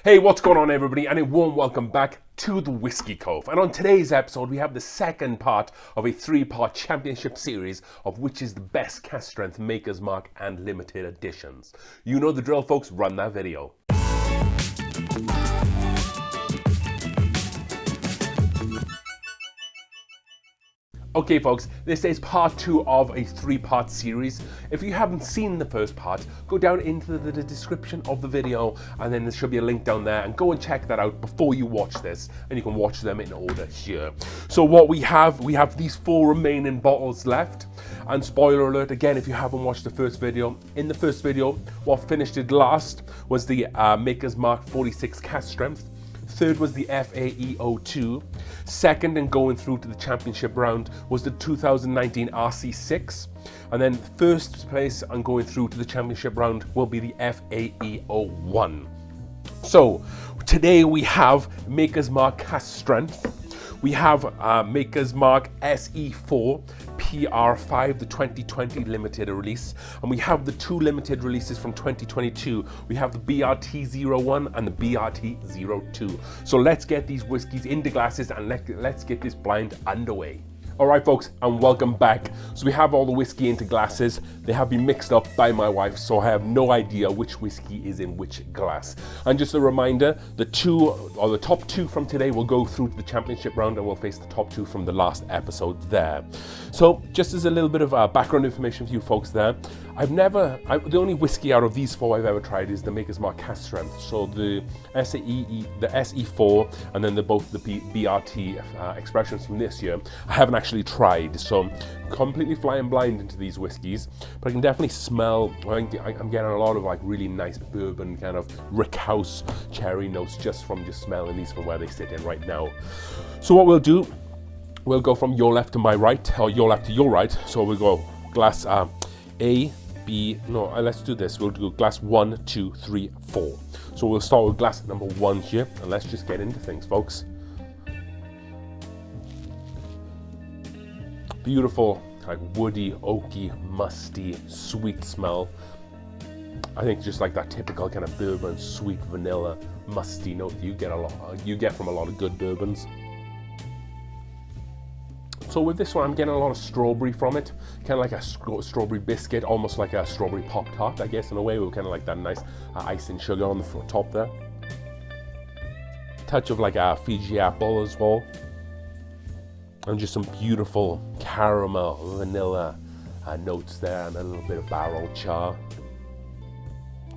Hey, what's going on everybody, and a warm welcome back to the Whiskey Cove. And on today's episode we have the second part of a 3-part championship series of which is the best cask strength, Maker's Mark and limited editions. You know the drill, folks, run that video. Okay folks, this is part 2 of a 3-part series. If you haven't seen the first part, go down into the description of the video and then there should be a link down there, and go and check that out before you watch this, and you can watch them in order here. So what we have these 4 remaining bottles left, and spoiler alert again if you haven't watched the first video, in the first video what finished it last was the Maker's Mark 46 cask strength. Third was the FAE02. Second and going through to the championship round was the 2019 RC6. And then first place and going through to the championship round will be the FAE01. So today we have Maker's Mark cask strength. We have Maker's Mark SE4 PR5, the 2020 limited release, and we have the 2 limited releases from 2022. We have the BRT01 and the BRT02. So let's get these whiskies into glasses and let's get this blind underway. Alright folks, and welcome back. So we have all the whiskey into glasses. They have been mixed up by my wife, so I have no idea which whiskey is in which glass. And just a reminder, the top 2 from today will go through to the championship round and we'll face the top 2 from the last episode there. So just as a little bit of background information for you folks there, the only whiskey out of these 4 I've ever tried is the Maker's Mark cask strength. So the SE4 and then both the BRT expressions from this year, I haven't actually tried, so I'm completely flying blind into these whiskies, but I can definitely smell, I'm getting a lot of like really nice bourbon kind of rickhouse cherry notes just from smelling these from where they sit in right now. So what we'll do, we'll go from your left to my right, or your left to your right. So we'll go glass let's do this. We'll do glass 1, 2, 3, 4. So we'll start with glass number 1 here, and let's just get into things, folks. Beautiful, like woody, oaky, musty, sweet smell. I think just like that typical kind of bourbon, sweet vanilla, musty note you get from a lot of good bourbons. So with this one, I'm getting a lot of strawberry from it, kind of like a strawberry biscuit, almost like a strawberry Pop-Tart, I guess, in a way, with kind of like that nice icing sugar on the top there. Touch of like a Fiji apple as well. And just some beautiful caramel, vanilla notes there, and a little bit of barrel char.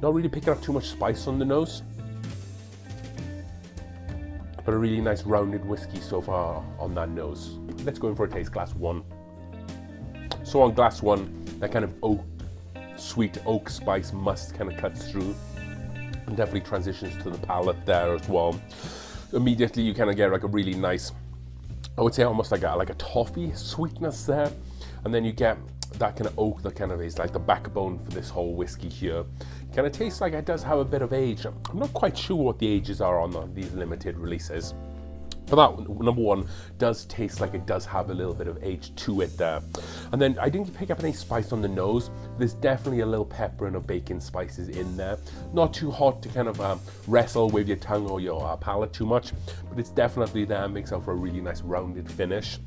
Not really picking up too much spice on the nose, but a really nice rounded whiskey so far on that nose. Let's go in for a taste, glass 1. So on glass 1, that kind of sweet oak spice must kind of cuts through and definitely transitions to the palate there as well. Immediately you kind of get like a really nice, I would say almost like a toffee sweetness there, and then you get that kind of oak that kind of is like the backbone for this whole whiskey here. Kind of tastes like it does have a bit of age. I'm not quite sure what the ages are on these limited releases, but that number 1 does taste like it does have a little bit of age to it there. And then I didn't pick up any spice on the nose. There's definitely a little pepper and a bacon spices in there. Not too hot to kind of wrestle with your tongue or your palate too much, but it's definitely there, makes out for a really nice rounded finish.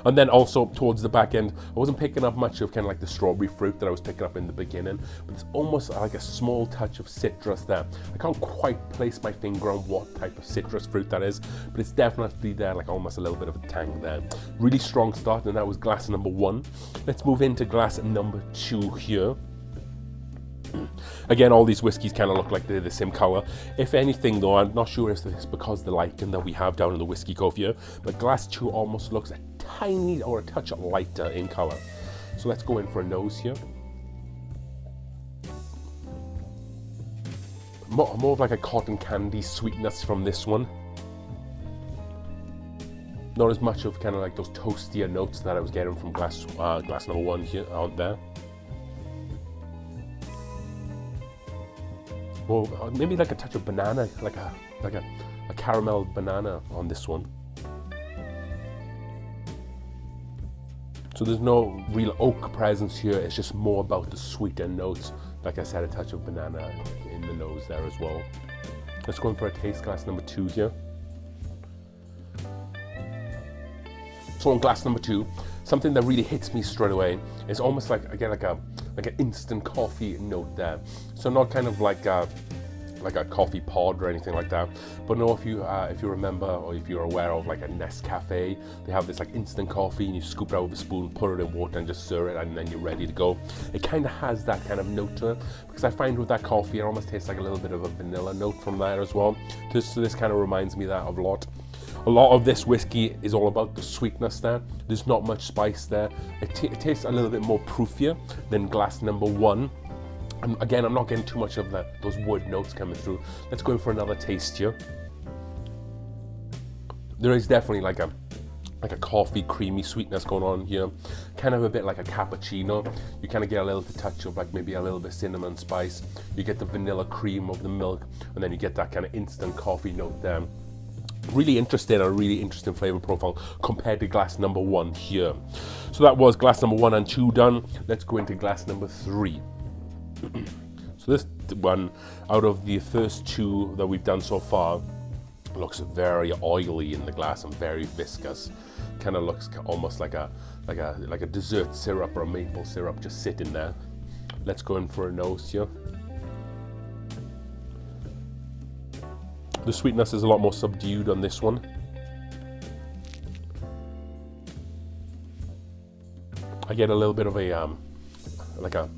And then also towards the back end, I wasn't picking up much of kind of like the strawberry fruit that I was picking up in the beginning, but it's almost like a small touch of citrus there. I can't quite place my finger on what type of citrus fruit that is, but it's definitely there, like almost a little bit of a tang there. Really strong start, and that was glass number 1. Let's move into glass number 2 here. Again, all these whiskies kind of look like they're the same color. If anything though, I'm not sure if it's because the lighting that we have down in the Whiskey Cove here, but glass 2 almost looks a tiny or a touch lighter in color. So let's go in for a nose here. More of like a cotton candy sweetness from this one. Not as much of kind of like those toastier notes that I was getting from glass number 1 here out there. Well, maybe like a touch of banana, like a caramel banana on this one. So there's no real oak presence here. It's just more about the sweeter notes. Like I said, a touch of banana in the nose there as well. Let's go in for a taste glass number 2 here. So on glass number 2, something that really hits me straight away is almost like, again, like an instant coffee note there. So not kind of like a coffee pod or anything like that, but no, if you remember, or if you're aware of like a Nescafe, they have this like instant coffee and you scoop it out with a spoon, put it in water and just stir it, and then you're ready to go. It kind of has that kind of note to it, because I find with that coffee it almost tastes like a little bit of a vanilla note from there as well. So this kind of reminds me of that of a lot. A lot of this whiskey is all about the sweetness there. There's not much spice there. It tastes a little bit more proofier than glass number 1. And again, I'm not getting too much of those wood notes coming through. Let's go in for another taste here. There is definitely like a coffee creamy sweetness going on here, kind of a bit like a cappuccino. You kind of get a little touch of like maybe a little bit cinnamon spice. You get the vanilla cream of the milk, and then you get that kind of instant coffee note there. Really interesting, a really interesting flavor profile compared to glass number 1 here. So that was glass number 1 and 2 done. Let's go into glass number 3. So this one, out of the first 2 that we've done so far, looks very oily in the glass and very viscous. Kind of looks almost like a dessert syrup or a maple syrup just sitting there. Let's go in for a nose here. The sweetness is a lot more subdued on this one. I get a little bit of a like a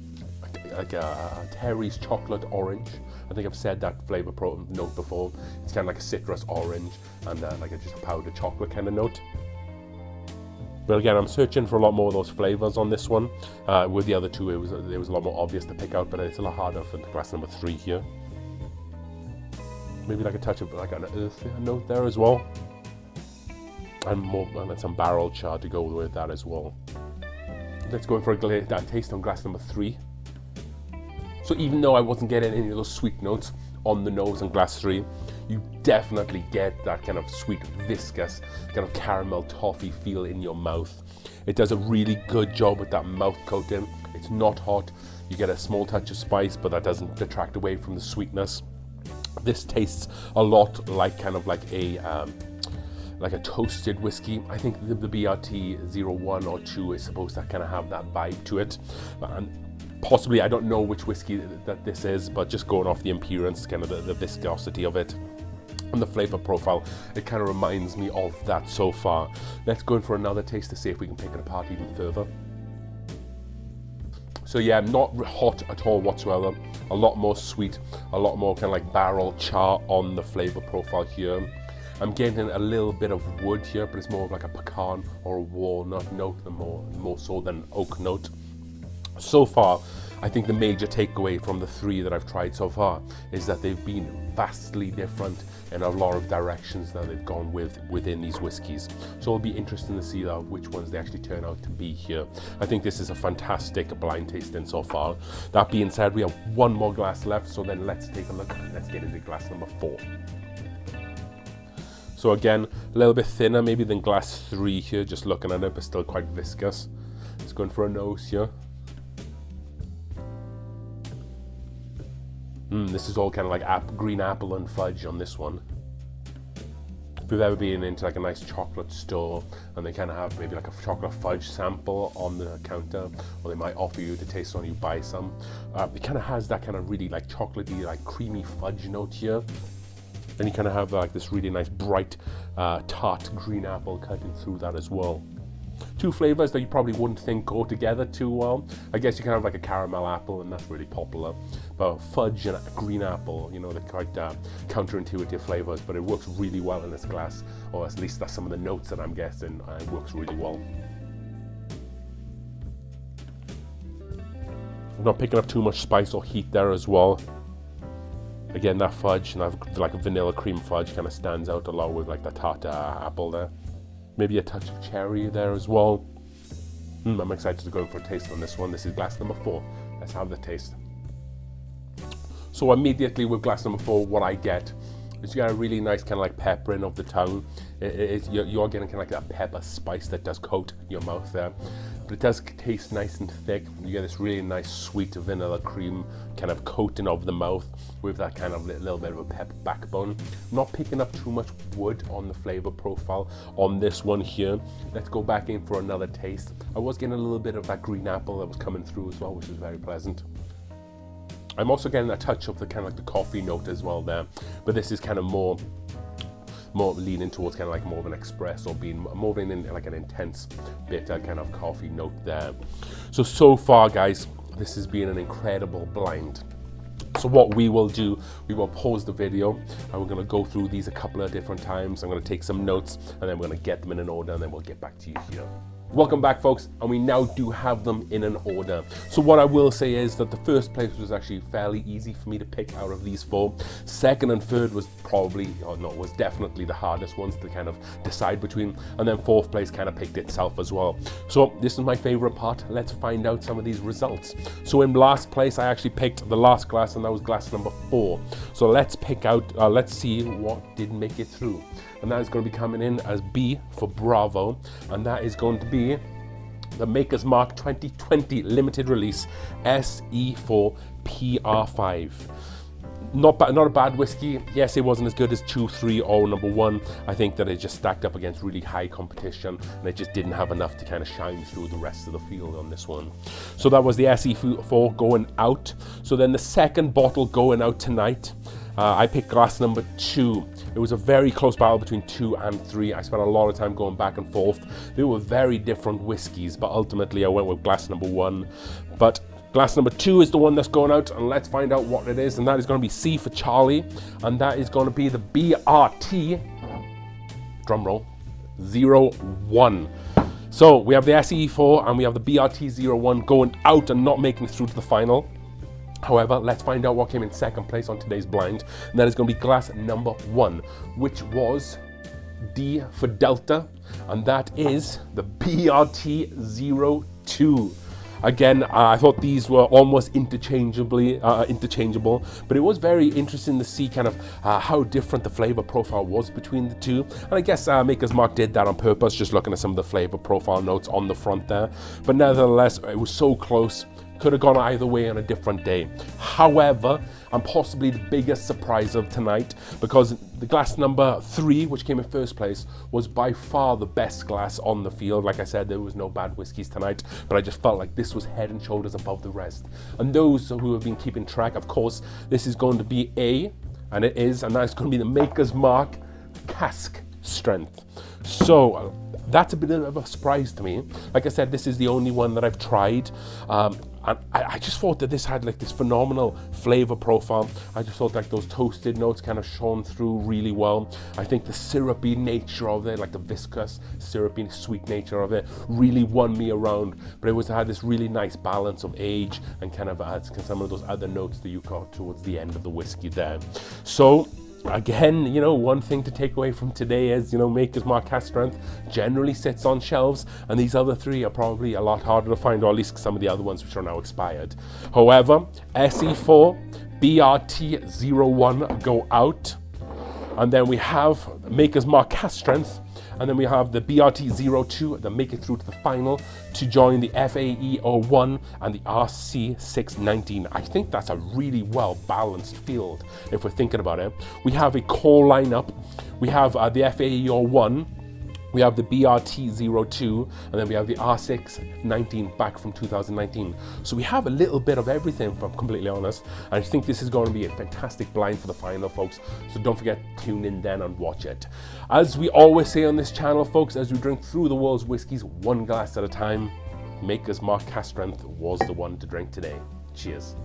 Terry's chocolate orange. I think I've said that flavor note before. It's kind of like a citrus orange and like just a powdered chocolate kind of note. But again, I'm searching for a lot more of those flavors on this one. With the other 2, it was a lot more obvious to pick out, but it's a lot harder for glass number 3 here. Maybe like a touch of like an earthy note there as well, and some barrel char to go with that as well. Let's go in for a taste on glass number 3. So even though I wasn't getting any of those sweet notes on the nose on glass 3, you definitely get that kind of sweet, viscous, kind of caramel toffee feel in your mouth. It does a really good job with that mouth coating. It's not hot. You get a small touch of spice, but that doesn't detract away from the sweetness. This tastes a lot like kind of like a toasted whiskey. I think the BRT 01 or 2 is supposed to kind of have that vibe to it. And possibly, I don't know which whiskey that this is, but just going off the appearance, kind of the viscosity of it and the flavor profile, it kind of reminds me of that so far. Let's go in for another taste to see if we can pick it apart even further. So yeah, not hot at all whatsoever. A lot more sweet, a lot more kind of like barrel char on the flavor profile here. I'm getting a little bit of wood here, but it's more of like a pecan or a walnut note, and more so than oak note. So far, I think the major takeaway from the 3 that I've tried so far is that they've been vastly different in a lot of directions that they've gone within these whiskies. So it'll be interesting to see which ones they actually turn out to be here. I think this is a fantastic blind tasting so far. That being said, we have 1 more glass left, so then let's take a look and let's get into glass number 4. So again, a little bit thinner maybe than glass 3 here, just looking at it, but still quite viscous. Let's go in for a nose here. This is all kind of like green apple and fudge on this one. If you've ever been into like a nice chocolate store and they kind of have maybe like a chocolate fudge sample on the counter, or they might offer you to taste when you buy some, it kind of has that kind of really like chocolatey, like creamy fudge note here. Then you kind of have like this really nice bright tart green apple cutting through that as well. 2 flavors that you probably wouldn't think go together too well. I guess you can have like a caramel apple, and that's really popular. But fudge and green apple, you know, they're quite counterintuitive flavors, but it works really well in this glass, or at least that's some of the notes that I'm guessing. It works really well. I'm not picking up too much spice or heat there as well. Again, that fudge, and I've like a vanilla cream fudge kind of stands out a lot with like the tart apple there. Maybe a touch of cherry there as well. I'm excited to go for a taste on this one. This is glass number 4. Let's have the taste. So immediately with glass number 4, what I get is you get a really nice kind of like peppering of the tongue. You're getting kind of like that pepper spice that does coat your mouth there, but it does taste nice and thick. You get this really nice sweet vanilla cream kind of coating of the mouth with that kind of little bit of a pepper backbone. Not picking up too much wood on the flavor profile on this one here. Let's go back in for another taste. I was getting a little bit of that green apple that was coming through as well, which was very pleasant. I'm also getting a touch of the kind of like the coffee note as well there, but this is kind of more leaning towards kind of like more of an espresso bean, more than like an intense bitter kind of coffee note there. So far guys, this has been an incredible blind. So what we will do, we will pause the video and we're going to go through these a couple of different times. I'm going to take some notes and then we're going to get them in an order and then we'll get back to you here. Welcome back folks, and we now do have them in an order. So what I will say is that the first place was actually fairly easy for me to pick out of these four. Second and third was was definitely the hardest ones to kind of decide between, and then fourth place kind of picked itself as well. So this is my favorite part. Let's find out some of these results. So in last place I actually picked the last glass, and that was glass number 4. So let's pick out, let's see what didn't make it through. And that is going to be coming in as B for Bravo, and that is going to be the Maker's Mark 2020 limited release SE4 PR5. Not a bad whiskey. Yes, it wasn't as good as 2, 3 or number 1. I think that it just stacked up against really high competition and it just didn't have enough to kind of shine through the rest of the field on this one. So that was the SE4 going out. So then the second bottle going out tonight, I picked glass number 2. It was a very close battle between 2 and 3. I spent a lot of time going back and forth. They were very different whiskies, but ultimately I went with glass number 1. But glass number 2 is the one that's going out, and let's find out what it is. And that is going to be C for Charlie, and that is going to be the BRT, drumroll, 01. So we have the SE4 and we have the BRT 01 going out and not making it through to the final. However, let's find out what came in second place on today's blind, and that is going to be glass number 1, which was D for Delta, and that is the BRT 02. Again, I thought these were almost interchangeable, but it was very interesting to see kind of how different the flavor profile was between the two. And I guess Maker's Mark did that on purpose, just looking at some of the flavor profile notes on the front there. But nevertheless, it was so close. Could have gone either way on a different day. However, and possibly the biggest surprise of tonight, because the glass number 3, which came in first place, was by far the best glass on the field. Like I said, there was no bad whiskies tonight, but I just felt like this was head and shoulders above the rest. And those who have been keeping track, of course, this is going to be A, and it is, and that's going to be the Maker's Mark cask strength. So that's a bit of a surprise to me. Like I said, this is the only one that I've tried. And I just thought that this had like this phenomenal flavor profile. I just thought like those toasted notes kind of shone through really well. I think the syrupy nature of it, like the viscous, syrupy, sweet nature of it, really won me around. But it had this really nice balance of age and kind of some of those other notes that you got towards the end of the whiskey there. So again, you know, one thing to take away from today is, you know, Maker's Mark cask strength generally sits on shelves, and these other 3 are probably a lot harder to find, or at least some of the other ones which are now expired. However, SE4, BRT 01 go out, and then we have Maker's Mark cask strength, and then we have the BRT 02 that make it through to the final to join the FAE 01 and the RC 619. I think that's a really well balanced field if we're thinking about it. We have a core lineup. We have the FAE 01, we have the BRT 02, and then we have the R619 back from 2019. So we have a little bit of everything, if I'm completely honest. And I think this is going to be a fantastic blind for the final, folks. So don't forget to tune in then and watch it. As we always say on this channel, folks, as we drink through the world's whiskies one glass at a time, Maker's Mark cask strength was the one to drink today. Cheers.